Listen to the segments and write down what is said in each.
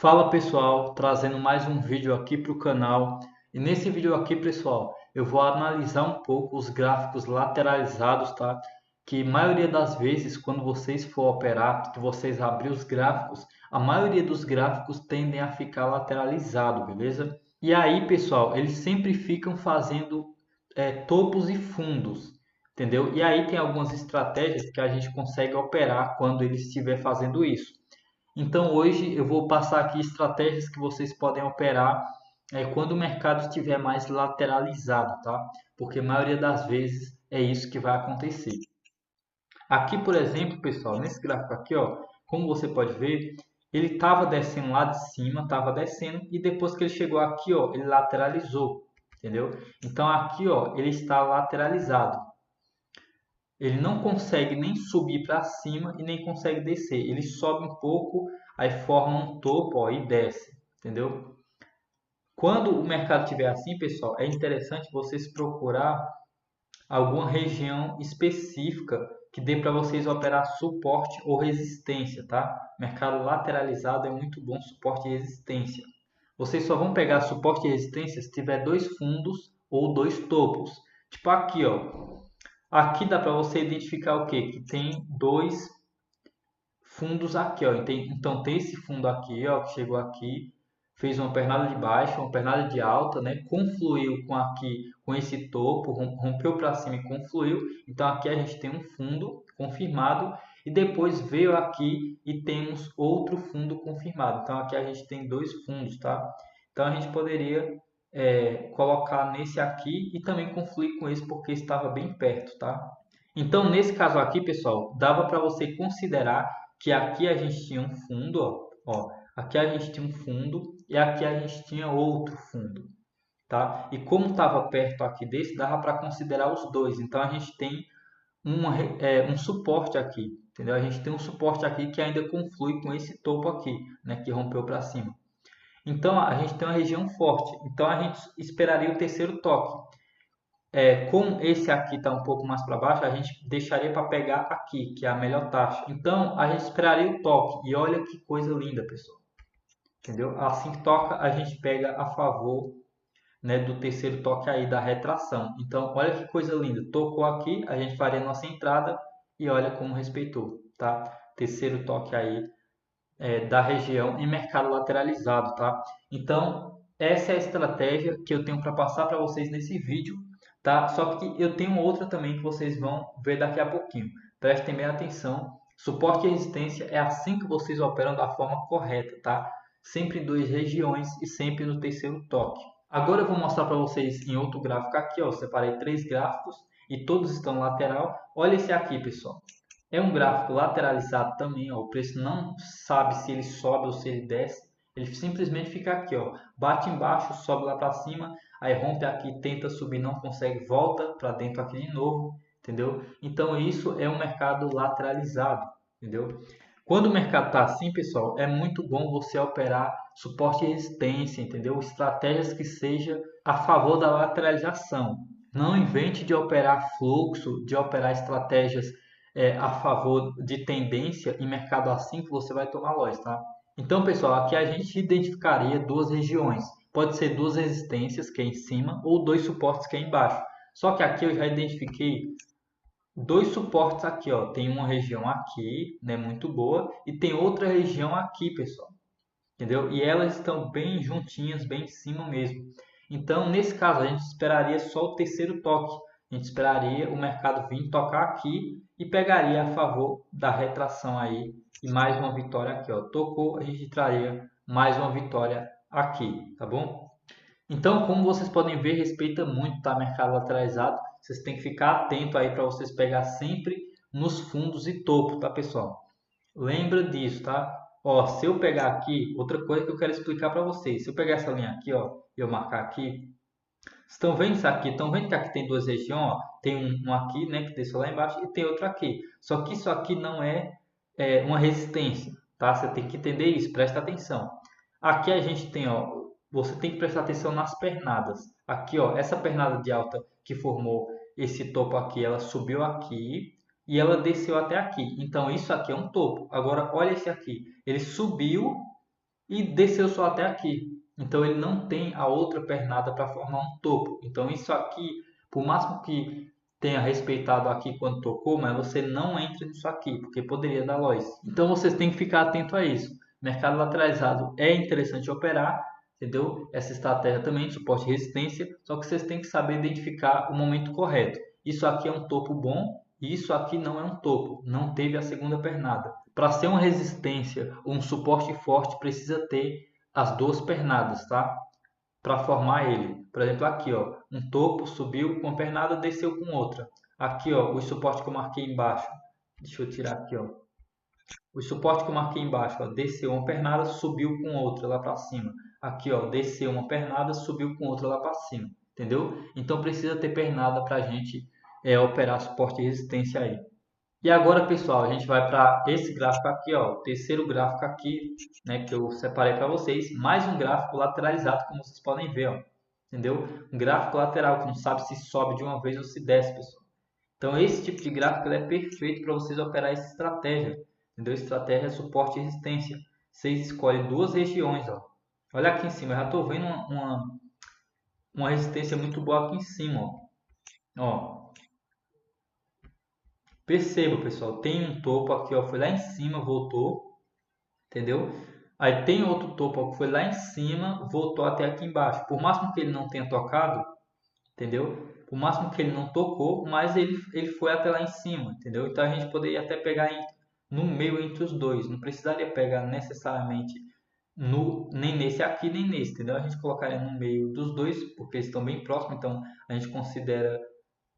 Fala pessoal, trazendo mais um vídeo aqui para o canal. E nesse vídeo aqui, pessoal, eu vou analisar um pouco os gráficos lateralizados, tá? Que a maioria das vezes, quando vocês for operar, que vocês abrir os gráficos, a maioria dos gráficos tendem a ficar lateralizado, beleza? E aí, pessoal, eles sempre ficam fazendo topos e fundos, entendeu? E aí tem algumas estratégias que a gente consegue operar quando ele estiver fazendo isso. Então hoje eu vou passar aqui estratégias que vocês podem operar quando o mercado estiver mais lateralizado, tá? Porque a maioria das vezes é isso que vai acontecer. Aqui, por exemplo, pessoal, nesse gráfico aqui, ó, como você pode ver, ele estava descendo lá de cima, estava descendo e depois que ele chegou aqui, ó, ele lateralizou, entendeu? Então aqui, ó, ele está lateralizado. Ele não consegue nem subir para cima e nem consegue descer. Ele sobe um pouco, aí forma um topo, ó, e desce, entendeu? Quando o mercado estiver assim, pessoal, é interessante vocês procurar alguma região específica que dê para vocês operar suporte ou resistência, tá? Mercado lateralizado é muito bom suporte e resistência. Vocês só vão pegar suporte e resistência se tiver dois fundos ou dois topos. Tipo aqui, ó. Aqui dá para você identificar o quê? Que tem dois fundos aqui, ó. Então tem esse fundo aqui, ó, que chegou aqui, fez uma pernada de baixa, uma pernada de alta, né? Confluiu com aqui, com esse topo, rompeu para cima e confluiu. Então aqui a gente tem um fundo confirmado e depois veio aqui e temos outro fundo confirmado. Então aqui a gente tem dois fundos, tá? Então a gente poderia colocar nesse aqui e também confluir com esse porque estava bem perto, tá? Então nesse caso aqui, pessoal, dava para você considerar que aqui a gente tinha um fundo, ó, aqui a gente tinha um fundo e aqui a gente tinha outro fundo, tá? E como estava perto aqui desse, dava para considerar os dois. Então a gente tem um suporte aqui, entendeu? A gente tem um suporte aqui que ainda conflui com esse topo aqui, né, que rompeu para cima. Então a gente tem uma região forte. Então a gente esperaria o terceiro toque. Como esse aqui está um pouco mais para baixo, a gente deixaria para pegar aqui, que é a melhor taxa. Então, a gente esperaria o toque. E olha que coisa linda, pessoal. Entendeu? Assim que toca, a gente pega a favor, né, do terceiro toque aí da retração. Então, olha que coisa linda. Tocou aqui, a gente faria nossa entrada e olha como respeitou, tá? Terceiro toque aí da região em mercado lateralizado, tá? Então, essa é a estratégia que eu tenho para passar para vocês nesse vídeo, tá? Só que eu tenho outra também que vocês vão ver daqui a pouquinho. Prestem bem atenção. Suporte e resistência é assim que vocês operam da forma correta, tá? Sempre em duas regiões e sempre no terceiro toque. Agora eu vou mostrar para vocês em outro gráfico aqui, ó. Eu separei três gráficos e todos estão lateral. Olha esse aqui, pessoal. É um gráfico lateralizado também, ó. O preço não sabe se ele sobe ou se ele desce. Ele simplesmente fica aqui, ó. Bate embaixo, sobe lá para cima, aí rompe aqui, tenta subir, não consegue, volta para dentro aqui de novo, entendeu? Então isso é um mercado lateralizado, entendeu? Quando o mercado está assim, pessoal, é muito bom você operar suporte e resistência, entendeu? Estratégias que sejam a favor da lateralização. Não invente de operar fluxo, de operar estratégias a favor de tendência em mercado assim que você vai tomar loss, tá? Então, pessoal, aqui a gente identificaria duas regiões. Pode ser duas resistências que é em cima ou dois suportes que é embaixo. Só que aqui eu já identifiquei dois suportes aqui, ó. Tem uma região aqui, né, muito boa, e tem outra região aqui, pessoal. Entendeu? E elas estão bem juntinhas, bem em cima mesmo. Então, nesse caso, a gente esperaria só o terceiro toque. A gente esperaria o mercado vir tocar aqui e pegaria a favor da retração aí e mais uma vitória aqui, ó. Tocou, a gente traria mais uma vitória aqui, tá bom? Então, como vocês podem ver, respeita muito, tá? Mercado lateralizado. Vocês têm que ficar atento aí para vocês pegar sempre nos fundos e topo, tá, pessoal? Lembra disso, tá? Ó, se eu pegar aqui, outra coisa que eu quero explicar para vocês. Se eu pegar essa linha aqui, ó, e eu marcar aqui, estão vendo isso aqui? Estão vendo que aqui tem duas regiões, ó? Tem um aqui, né, que desceu lá embaixo e tem outro aqui. Só que isso aqui não é uma resistência, tá? Você tem que entender isso, presta atenção. Aqui a gente tem, ó, você tem que prestar atenção nas pernadas. Aqui, ó, essa pernada de alta que formou esse topo aqui, ela subiu aqui e ela desceu até aqui. Então isso aqui é um topo. Agora olha esse aqui, ele subiu e desceu só até aqui. Então ele não tem a outra pernada para formar um topo. Então isso aqui, por máximo que tenha respeitado aqui quando tocou, mas você não entra nisso aqui, porque poderia dar loss. Então vocês têm que ficar atento a isso. Mercado lateralizado é interessante operar, entendeu? Essa estratégia também de suporte e resistência, só que vocês têm que saber identificar o momento correto. Isso aqui é um topo bom e isso aqui não é um topo, não teve a segunda pernada. Para ser uma resistência ou um suporte forte, precisa ter as duas pernadas, tá? Para formar ele. Por exemplo, aqui, ó, um topo subiu com uma pernada, desceu com outra. Aqui, ó, o suporte que eu marquei embaixo. Deixa eu tirar aqui, ó. O suporte que eu marquei embaixo, ó, desceu uma pernada, subiu com outra lá para cima. Aqui, ó, desceu uma pernada, subiu com outra lá para cima. Entendeu? Então precisa ter pernada para a gente operar suporte e resistência aí. E agora, pessoal, a gente vai para esse gráfico aqui, ó, o terceiro gráfico aqui, né, que eu separei para vocês, mais um gráfico lateralizado, como vocês podem ver, ó, entendeu? Um gráfico lateral que não sabe se sobe de uma vez ou se desce, pessoal. Então, esse tipo de gráfico é perfeito para vocês operar essa estratégia, entendeu? Estratégia é suporte e resistência. Vocês escolhem duas regiões, ó. Olha aqui em cima, eu já estou vendo uma resistência muito boa aqui em cima, ó. Ó, perceba, pessoal, tem um topo aqui, ó, foi lá em cima, voltou, entendeu? Aí tem outro topo, ó, que foi lá em cima, voltou até aqui embaixo. Por máximo que ele não tenha tocado, entendeu? Por máximo que ele não tocou, mas ele foi até lá em cima, entendeu? Então a gente poderia até pegar no meio entre os dois. Não precisaria pegar necessariamente nem nesse aqui, nem nesse, entendeu? A gente colocaria no meio dos dois, porque eles estão bem próximos, então a gente considera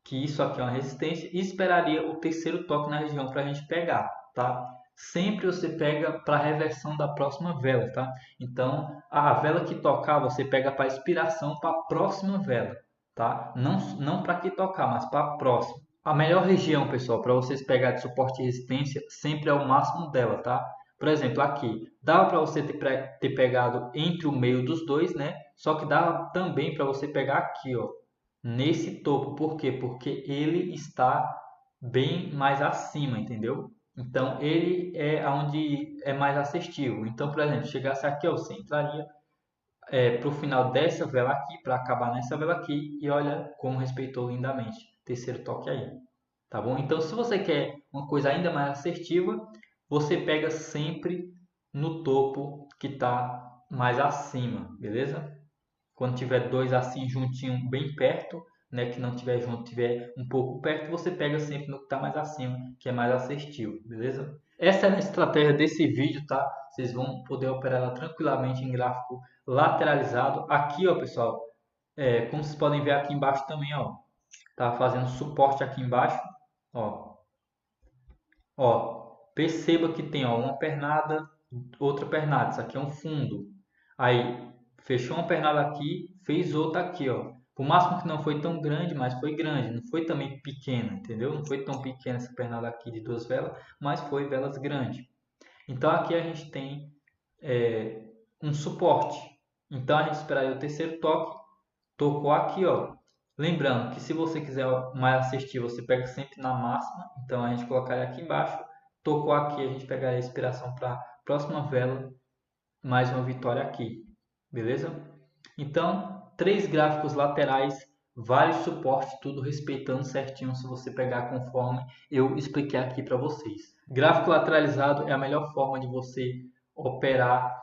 que isso aqui é uma resistência e esperaria o terceiro toque na região para a gente pegar, tá? Sempre você pega para a reversão da próxima vela, tá? Então, a vela que tocar, você pega para inspiração para a próxima vela, tá? Não para que tocar, mas para a próxima. A melhor região, pessoal, para vocês pegar de suporte e resistência, sempre é o máximo dela, tá? Por exemplo, aqui, dava para você ter pegado entre o meio dos dois, né? Só que dava também para você pegar aqui, ó, nesse topo. Por quê? Porque ele está bem mais acima, entendeu? Então, ele é onde é mais assertivo. Então, por exemplo, chegasse aqui, ó, você entraria para o final dessa vela aqui, para acabar nessa vela aqui, e olha como respeitou lindamente. Terceiro toque aí, tá bom? Então, se você quer uma coisa ainda mais assertiva, você pega sempre no topo que está mais acima, beleza? Quando tiver dois assim juntinho, bem perto, né, que não tiver junto, tiver um pouco perto, você pega sempre no que está mais acima, que é mais assertivo, beleza? Essa é a estratégia desse vídeo, tá? Vocês vão poder operar ela tranquilamente em gráfico lateralizado. Aqui, ó, pessoal, como vocês podem ver aqui embaixo também, ó, tá fazendo suporte aqui embaixo, ó, ó, perceba que tem, ó, uma pernada, outra pernada, isso aqui é um fundo. Aí fechou uma pernada aqui, fez outra aqui, ó. Por máximo que não foi tão grande, mas foi grande, não foi também pequena, entendeu? Não foi tão pequena essa pernada aqui de duas velas, mas foi velas grandes. Então aqui a gente tem um suporte. Então a gente esperaria o terceiro toque, tocou aqui, ó. Lembrando que se você quiser mais assertivo, você pega sempre na máxima. Então a gente colocaria aqui embaixo, tocou aqui, a gente pegaria a inspiração para a próxima vela, mais uma vitória aqui, beleza? Então, três gráficos laterais, vários suportes, tudo respeitando certinho se você pegar conforme eu expliquei aqui para vocês. Gráfico lateralizado é a melhor forma de você operar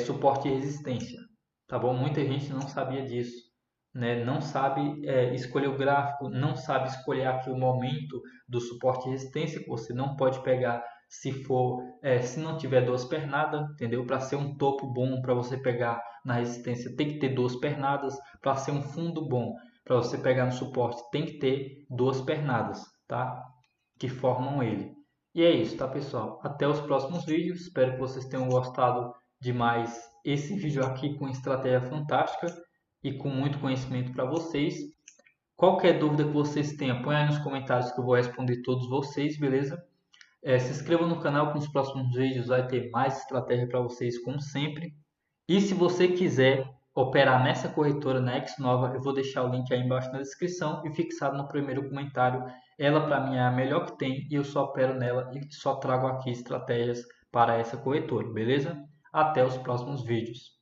suporte e resistência, tá bom? Muita gente não sabia disso, né? Não sabe escolher o gráfico, não sabe escolher aqui o momento do suporte e resistência, que você não pode pegar se não tiver duas pernadas, entendeu? Para ser um topo bom, para você pegar na resistência, tem que ter duas pernadas. Para ser um fundo bom, para você pegar no suporte, tem que ter duas pernadas, tá? Que formam ele. E é isso, tá, pessoal? Até os próximos vídeos. Espero que vocês tenham gostado de mais esse vídeo aqui com estratégia fantástica e com muito conhecimento para vocês. Qualquer dúvida que vocês tenham, põe aí nos comentários que eu vou responder todos vocês, beleza? Se inscreva no canal que nos próximos vídeos vai ter mais estratégia para vocês, como sempre. E se você quiser operar nessa corretora, na Xnova, eu vou deixar o link aí embaixo na descrição e fixado no primeiro comentário. Ela para mim é a melhor que tem e eu só opero nela e só trago aqui estratégias para essa corretora, beleza? Até os próximos vídeos.